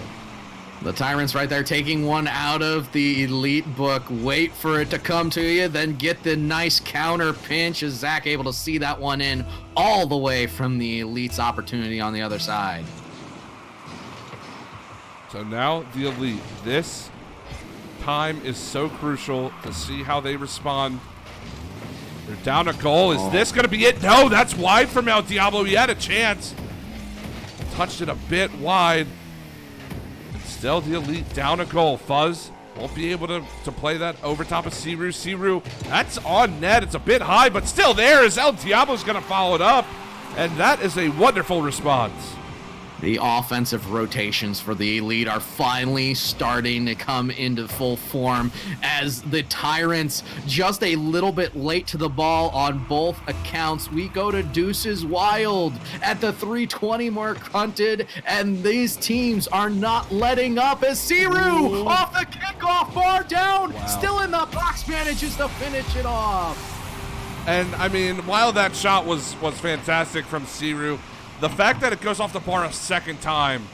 The Tyrants right there taking one out of the Elite book. Wait for it to come to you, then get the nice counter pinch. Is Zach able to see that one in all the way from the Elite's opportunity on the other side? So now the Elite. This time is so crucial to see how they respond. They're down a goal. Is this going to be it? No, that's wide from El Diablo. He had a chance. Touched it a bit wide. Still the Elite down a goal. Fuzz won't be able to play that over top of Siru. Siru, that's on net. It's a bit high, but still there is El Diablo's going to follow it up. And that is a wonderful response. The offensive rotations for the Elite are finally starting to come into full form as the Tyrants just a little bit late to the ball on both accounts. We go to Deuces Wild at the 3:20 mark hunted, and these teams are not letting up as Siru off the kickoff bar down, still in the box, manages to finish it off. And I mean, while that shot was fantastic from Siru, the fact that it goes off the bar a second time,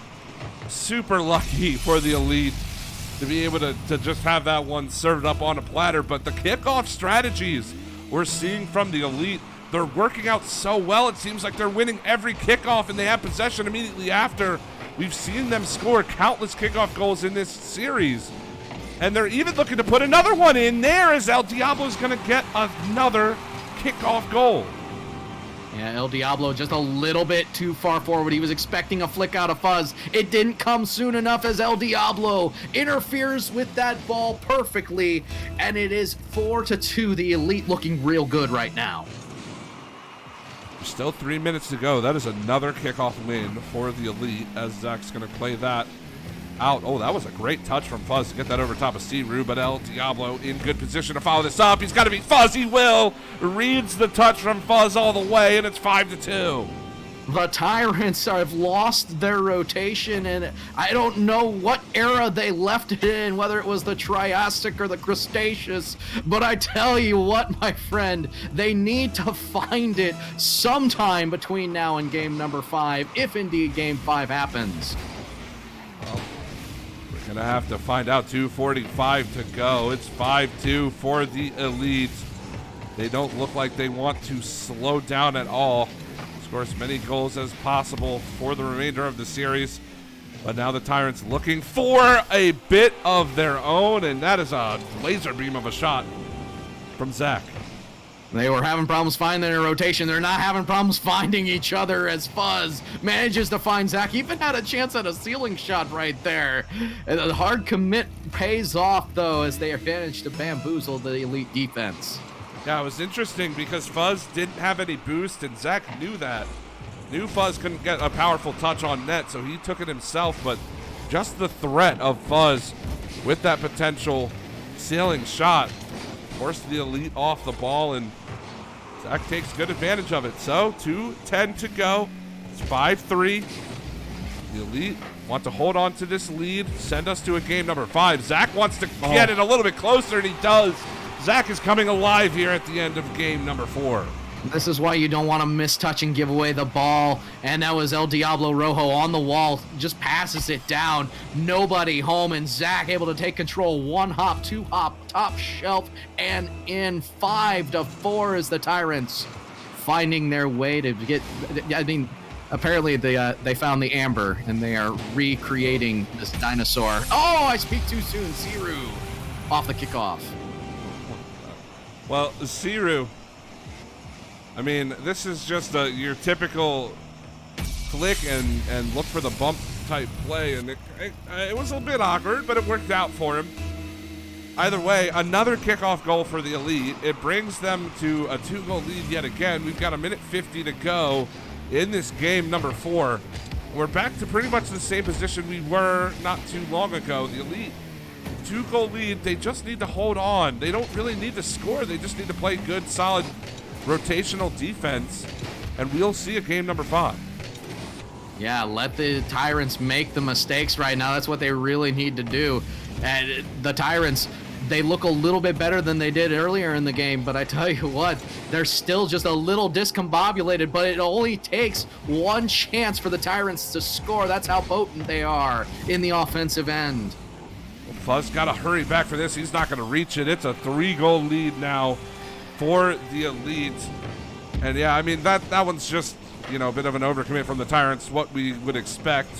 super lucky for the Elite to be able to just have that one served up on a platter. But the kickoff strategies we're seeing from the Elite, they're working out so well. It seems like they're winning every kickoff, and they have possession immediately after. We've seen them score countless kickoff goals in this series. And they're even looking to put another one in there as El Diablo's going to get another kickoff goal. Yeah, El Diablo just a little bit too far forward. He was expecting a flick out of Fuzz. It didn't come soon enough as El Diablo interferes with that ball perfectly, and it is 4-2. The Elite looking real good right now. Still 3 minutes to go. That is another kickoff win for the Elite as Zach's going to play that out. Oh, that was a great touch from Fuzz to get that over top of Siru, but El Diablo in good position to follow this up. He's got to beat Fuzz. He will. Reads the touch from Fuzz all the way, and it's 5-2. The Tyrants have lost their rotation, and I don't know what era they left it in, whether it was the Triassic or the Cretaceous, but I tell you what, my friend, they need to find it sometime between now and game number 5, if indeed game 5 happens. Well, we're going to have to find out. 2:45 to go. It's 5-2 for the Elite. They don't look like they want to slow down at all. Score as many goals as possible for the remainder of the series. But now the Tyrants looking for a bit of their own, and that is a laser beam of a shot from Zach. They were having problems finding their rotation. They're not having problems finding each other as Fuzz manages to find Zach. Even had a chance at a ceiling shot right there. And the hard commit pays off, though, as they managed to bamboozle the Elite defense. Yeah, it was interesting because Fuzz didn't have any boost, and Zach knew that. Knew Fuzz couldn't get a powerful touch on net, so he took it himself. But just the threat of Fuzz with that potential ceiling shot forced the Elite off the ball, and Zach takes good advantage of it. So 2:10 to go. It's 5-3. The Elite want to hold on to this lead, send us to a game number 5. Zach wants to get it a little bit closer, and he does. Zach is coming alive here at the end of game number 4. This is why you don't want to mistouch and give away the ball. And that was El Diablo Rojo on the wall, just passes it down. Nobody home, and Zach able to take control. 1 hop, 2 hop, top shelf, and in 5-4 is the Tyrants finding their way to get. I mean, apparently they found the amber, and they are recreating this dinosaur. Oh, I speak too soon. Siru off the kickoff. Well, Siru, I mean, this is just your typical flick and look for the bump type play, and it was a bit awkward, but it worked out for him. Either way, another kickoff goal for the Elite. It brings them to a 2-goal lead yet again. We've got 1:50 to go in this game number 4. We're back to pretty much the same position we were not too long ago. The Elite, 2-goal lead. They just need to hold on. They don't really need to score. They just need to play good, solid rotational defense, and we'll see a game number 5. Yeah, let the Tyrants make the mistakes right now. That's what they really need to do. And the Tyrants, they look a little bit better than they did earlier in the game, but I tell you what, they're still just a little discombobulated, but it only takes one chance for the Tyrants to score. That's how potent they are in the offensive end. Well, Fuzz got to hurry back for this. He's not going to reach it. It's a 3-goal lead now for the Elite. And yeah, I mean, that one's just, you know, a bit of an overcommit from the Tyrants, what we would expect,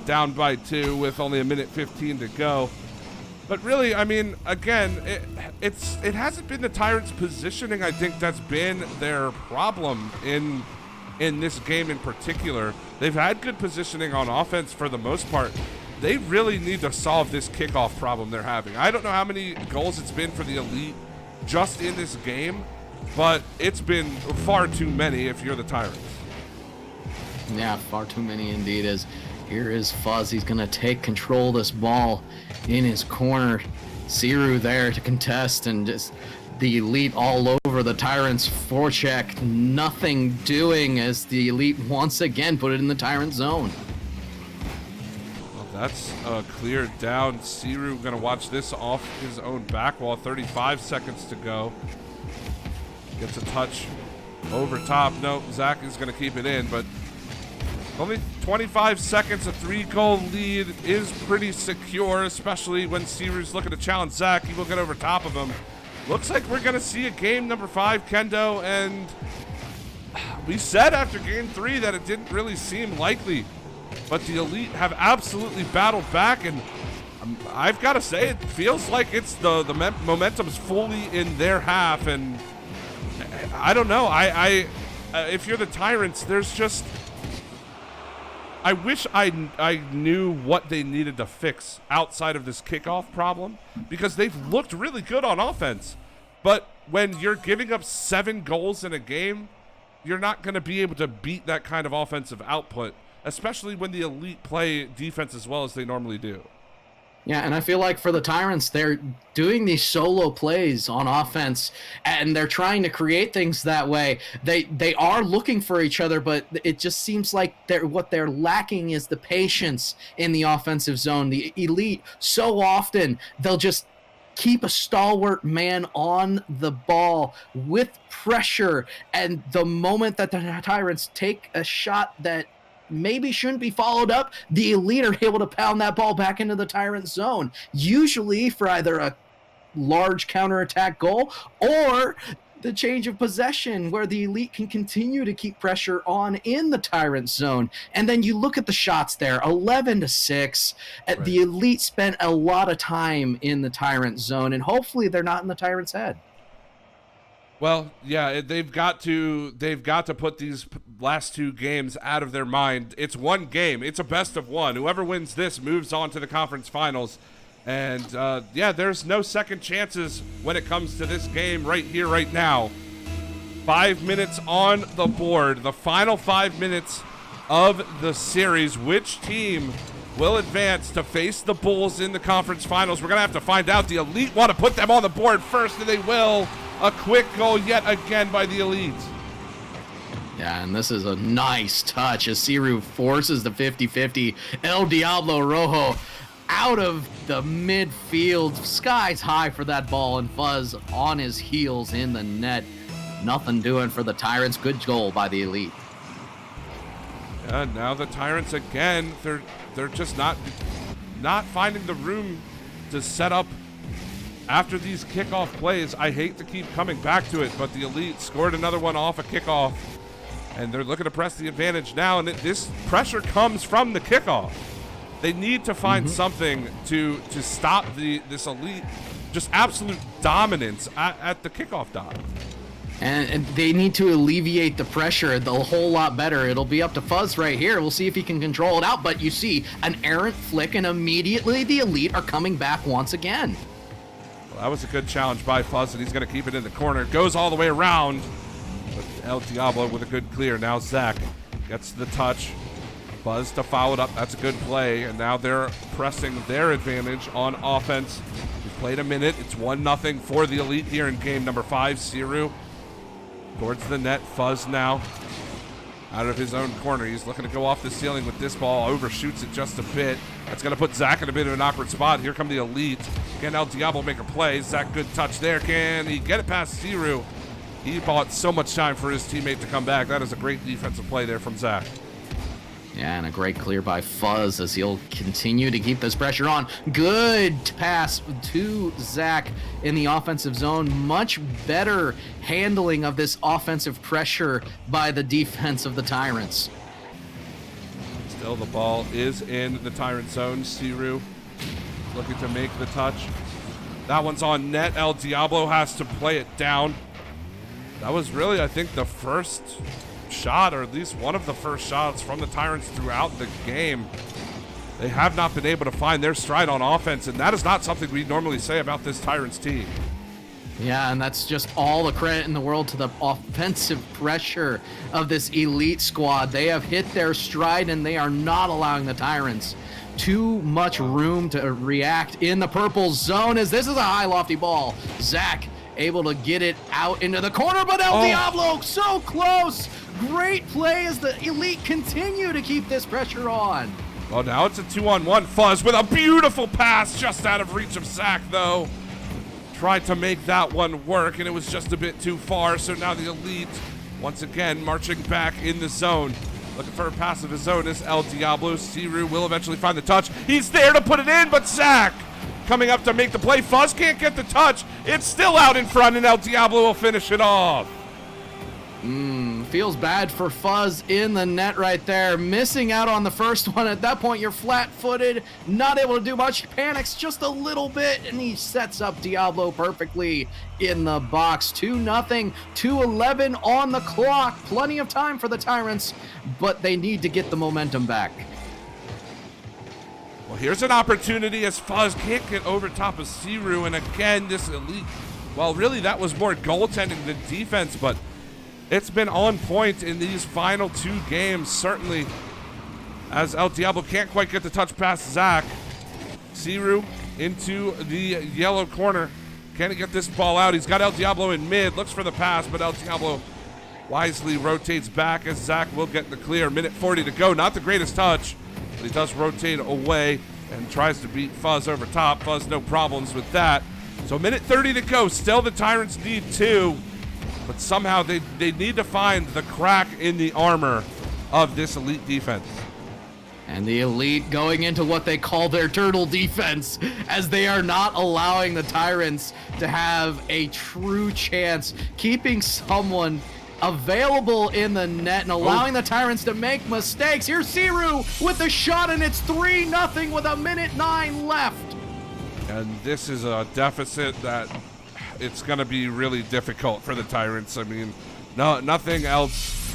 down by 2 with only 1:15 to go. But really, I mean, again, it hasn't been the Tyrants' positioning, I think, that's been their problem in this game in particular. They've had good positioning on offense for the most part. They really need to solve this kickoff problem they're having. I don't know how many goals it's been for the Elite just in this game, but it's been far too many if you're the Tyrants. Yeah, far too many indeed. As here is Fuzz. He's going to take control of this ball in his corner. Siru there to contest, and just the Elite all over the Tyrants' forecheck. Nothing doing as the Elite once again put it in the Tyrant zone. Well, that's cleared down. Siru going to watch this off his own back wall. 35 seconds to go. Gets a touch over top. No, Zach is going to keep it in, but only 25 seconds, a 3-goal lead is pretty secure, especially when Siru's looking to challenge Zach. He will get over top of him. Looks like we're going to see a game number 5, Kendo, and we said after game 3 that it didn't really seem likely, but the Elite have absolutely battled back, and I've got to say, it feels like it's the momentum's fully in their half, and I don't know. If you're the Tyrants, there's just, I wish I knew what they needed to fix outside of this kickoff problem, because they've looked really good on offense. But when you're giving up 7 goals in a game, you're not going to be able to beat that kind of offensive output, especially when the Elite play defense as well as they normally do. Yeah, and I feel like for the Tyrants, they're doing these solo plays on offense, and they're trying to create things that way. They are looking for each other, but it just seems like what they're lacking is the patience in the offensive zone. The Elite, so often, they'll just keep a stalwart man on the ball with pressure, and the moment that the Tyrants take a shot that maybe shouldn't be followed up, the Elite are able to pound that ball back into the Tyrant zone, usually for either a large counterattack goal or the change of possession where the Elite can continue to keep pressure on in the Tyrant zone. And then you look at the shots there, 11-6. Right. The Elite spent a lot of time in the Tyrant zone, and hopefully they're not in the Tyrant's head. Well, yeah, they've got to put these last 2 games out of their mind. It's one game. It's a best of 1. Whoever wins this moves on to the conference finals. And, yeah, there's no second chances when it comes to this game right here, right now. 5 minutes on the board. The final 5 minutes of the series. Which team will advance to face the Bulls in the conference finals? We're going to have to find out. The Elite want to put them on the board first, and they will. A quick goal yet again by the Elite. Yeah, and this is a nice touch as Siru forces the 50-50 El Diablo Rojo out of the midfield. Skies high for that ball, and Fuzz on his heels in the net. Nothing doing for the Tyrants. Good goal by the Elite. Yeah, now the Tyrants again, they're just not finding the room to set up after these kickoff plays. I hate to keep coming back to it, but the Elite scored another one off a kickoff, and they're looking to press the advantage now, and this pressure comes from the kickoff. They need to find something to stop this Elite just absolute dominance at the kickoff dot. And they need to alleviate the pressure a whole lot better. It'll be up to Fuzz right here. We'll see if he can control it out, but you see an errant flick, and immediately the Elite are coming back once again. That was a good challenge by Fuzz, and he's going to keep it in the corner. Goes all the way around. But El Diablo with a good clear. Now Zach gets the touch. Buzz to foul it up. That's a good play. And now they're pressing their advantage on offense. We've played a minute. It's 1-0 for the Elite here in game number 5. Siru towards the net. Fuzz now out of his own corner. He's looking to go off the ceiling with this ball. Overshoots it just a bit. That's going to put Zach in a bit of an awkward spot. Here come the Elite. Can El Diablo make a play? Zach, good touch there. Can he get it past Siru? He bought so much time for his teammate to come back. That is a great defensive play there from Zach. Yeah, and a great clear by Fuzz as he'll continue to keep this pressure on. Good pass to Zach in the offensive zone. Much better handling of this offensive pressure by the defense of the Tyrants. Still, the ball is in the Tyrant zone. Siru looking to make the touch. That one's on net. El Diablo has to play it down. That was really, I think, the first shot, or at least one of the first shots from the Tyrants throughout the game. They have not been able to find their stride on offense, and that is not something we normally say about this Tyrants team. Yeah, and that's just all the credit in the world to the offensive pressure of this Elite squad. They have hit their stride, and they are not allowing the Tyrants too much room to react in the purple zone, as this is a high lofty ball. Zach able to get it out into the corner, but El Diablo so close. Great play as the Elite continue to keep this pressure on. Well, now it's a 2-on-1. Fuzz with a beautiful pass just out of reach of Zach, though. Tried to make that one work, and it was just a bit too far. So now the Elite, once again, marching back in the zone. Looking for a pass of his own is El Diablo. Siru will eventually find the touch. He's there to put it in, but Zach coming up to make the play. Fuzz can't get the touch. It's still out in front, and El Diablo will finish it off. Feels bad for Fuzz in the net right there. Missing out on the first one. At that point, you're flat-footed, not able to do much. He panics just a little bit, and he sets up Diablo perfectly in the box. 2-0, 2:11 on the clock. Plenty of time for the Tyrants, but they need to get the momentum back. Well, here's an opportunity as Fuzz can't get over top of Siru, and again, this Elite, well, really that was more goaltending than defense, but it's been on point in these final two games, certainly, as El Diablo can't quite get the touch past Zach. Siru into the yellow corner. Can he get this ball out? He's got El Diablo in mid, looks for the pass, but El Diablo wisely rotates back as Zach will get the clear. Minute 40 to go. Not the greatest touch, but he does rotate away and tries to beat Fuzz over top. Fuzz, no problems with that. So minute 30 to go. Still the Tyrants need 2. But somehow they need to find the crack in the armor of this Elite defense. And the Elite going into what they call their turtle defense, as they are not allowing the Tyrants to have a true chance, keeping someone available in the net and allowing the Tyrants to make mistakes. Here's Siru with the shot, and it's 3-0 with 1:09 left. And this is a deficit that it's going to be really difficult for the Tyrants. I mean, nothing else.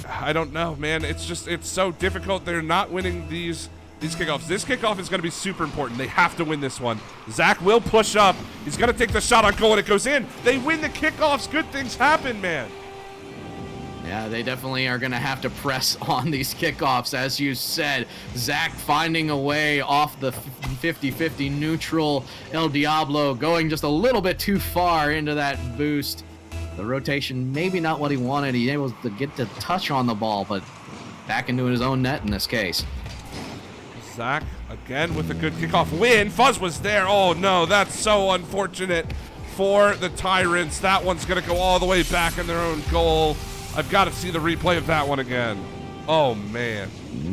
I don't know, man. It's so difficult. They're not winning these kickoffs. This kickoff is going to be super important. They have to win this one. Zach will push up. He's going to take the shot on goal, and it goes in. They win the kickoffs. Good things happen, man. Yeah, they definitely are going to have to press on these kickoffs, as you said. Zach finding a way off the 50-50 neutral. El Diablo going just a little bit too far into that boost. The rotation, maybe not what he wanted. He able to get the touch on the ball, but back into his own net in this case. Zach again with a good kickoff win. Fuzz was there. Oh no, that's so unfortunate for the Tyrants. That one's going to go all the way back in their own goal. I've got to see the replay of that one again. Oh, man.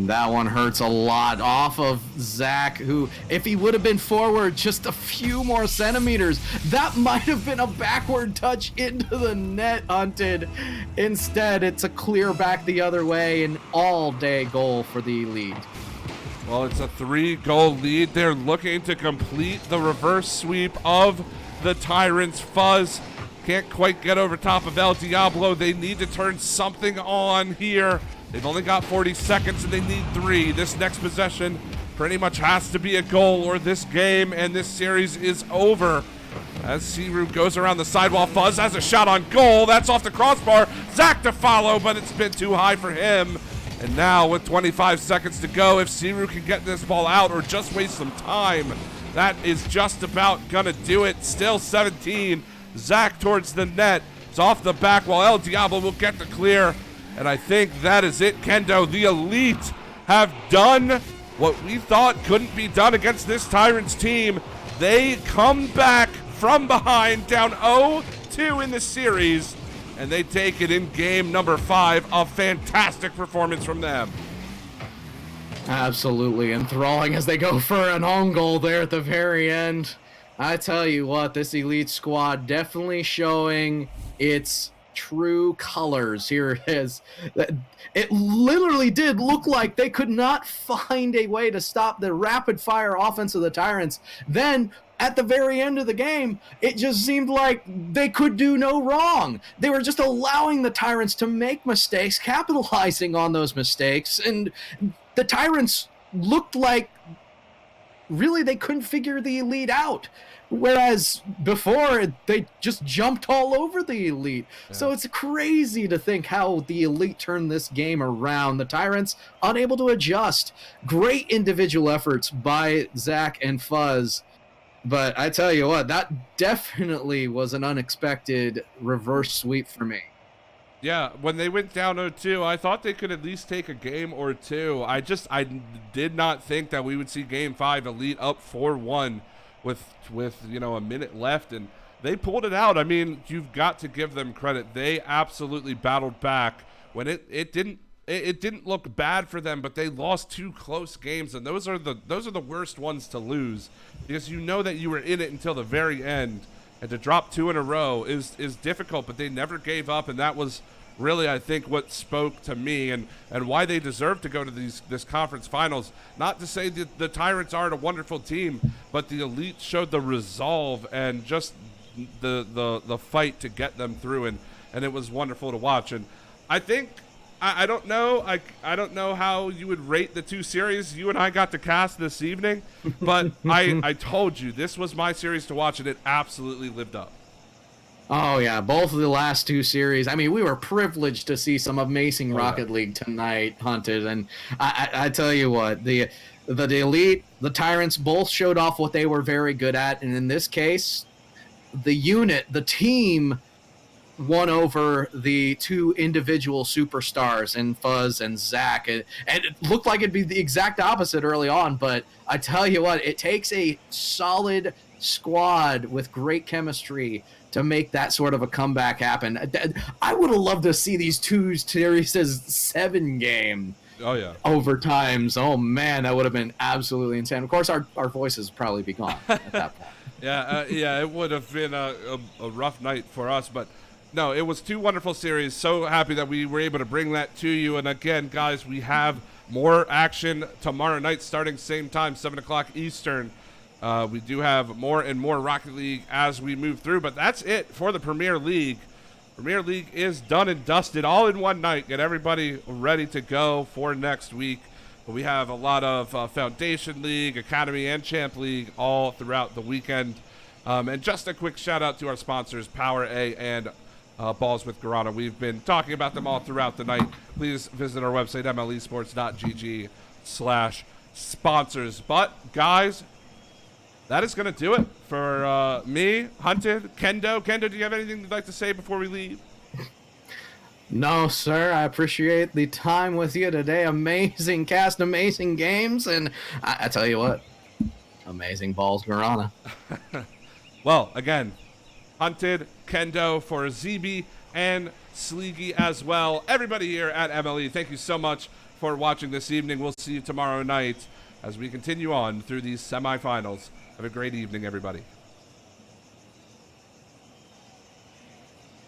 That one hurts a lot off of Zach, who, if he would have been forward just a few more centimeters, that might have been a backward touch into the net, Hunted. Instead, it's a clear back the other way, an all-day goal for the Elite. Well, it's a 3-goal lead. They're looking to complete the reverse sweep of the Tyrants. Fuzz can't quite get over top of El Diablo. They need to turn something on here. They've only got 40 seconds and they need 3. This next possession pretty much has to be a goal or this game and this series is over. As Siru goes around the side while Fuzz has a shot on goal. That's off the crossbar. Zach to follow, but it's been too high for him. And now with 25 seconds to go, if Siru can get this ball out or just waste some time, that is just about gonna do it. Still 17 Zach towards the net. It's off the back while El Diablo will get the clear. And I think that is it, Kendo. The Elite have done what we thought couldn't be done against this Tyrants team. They come back from behind, down 0-2 in the series, and they take it in game number 5. A fantastic performance from them. Absolutely enthralling as they go for an own goal there at the very end. I tell you what, this Elite squad definitely showing its true colors. Here it is. It literally did look like they could not find a way to stop the rapid fire offense of the Tyrants. Then at the very end of the game, it just seemed like they could do no wrong. They were just allowing the Tyrants to make mistakes, capitalizing on those mistakes, and the Tyrants looked like really they couldn't figure the Elite out. Whereas before, they just jumped all over the Elite. Yeah. So it's crazy to think how the Elite turned this game around. The Tyrants unable to adjust. Great individual efforts by Zach and Fuzz. But I tell you what, that definitely was an unexpected reverse sweep for me. Yeah, when they went down 0-2, I thought they could at least take a game or two. I did not think that we would see Game 5 Elite up 4-1 with a minute left, and they pulled it out. I mean, you've got to give them credit. They absolutely battled back when it didn't look bad for them, but they lost 2 close games, and those are the worst ones to lose, because you know that you were in it until the very end, and to drop 2 in a row is difficult, but they never gave up, and that was really, I think, what spoke to me and why they deserve to go to this conference finals. Not to say that the Tyrants aren't a wonderful team, but the Elite showed the resolve and just the fight to get them through, and it was wonderful to watch. And I think I don't know I don't know how you would rate the 2 series you and I got to cast this evening, but I told you this was my series to watch, and it absolutely lived up. Oh, yeah, both of the last 2 series. I mean, we were privileged to see some amazing Rocket League tonight, Hunted. And I tell you what, the Elite, the Tyrants both showed off what they were very good at. And in this case, the unit, the team, won over the 2 individual superstars in Fuzz and Zach. And it looked like it'd be the exact opposite early on. But I tell you what, it takes a solid squad with great chemistry to make that sort of a comeback happen. I would have loved to see these 2 series as 7-game overtimes. Oh, man, that would have been absolutely insane. Of course, our voices would probably be gone at that point. Yeah, it would have been a rough night for us, but no, it was 2 wonderful series. So happy that we were able to bring that to you. And again, guys, we have more action tomorrow night starting same time, 7 o'clock Eastern. We do have more and more Rocket League as we move through, but that's it for the Premier League. Premier League is done and dusted all in one night. Get everybody ready to go for next week. But we have a lot of Foundation League, Academy, and Champ League all throughout the weekend. And just a quick shout out to our sponsors, Power A and Balls with Guarana. We've been talking about them all throughout the night. Please visit our website, mlesports.gg/sponsors. But, guys, that is going to do it for me, Hunted, Kendo. Kendo, do you have anything you'd like to say before we leave? No, sir. I appreciate the time with you today. Amazing cast, amazing games, and I tell you what, amazing balls, Guarana. Well, again, Hunted, Kendo for ZB, and Sleegy as well. Everybody here at MLE, thank you so much for watching this evening. We'll see you tomorrow night as we continue on through these semifinals. Have a great evening, everybody.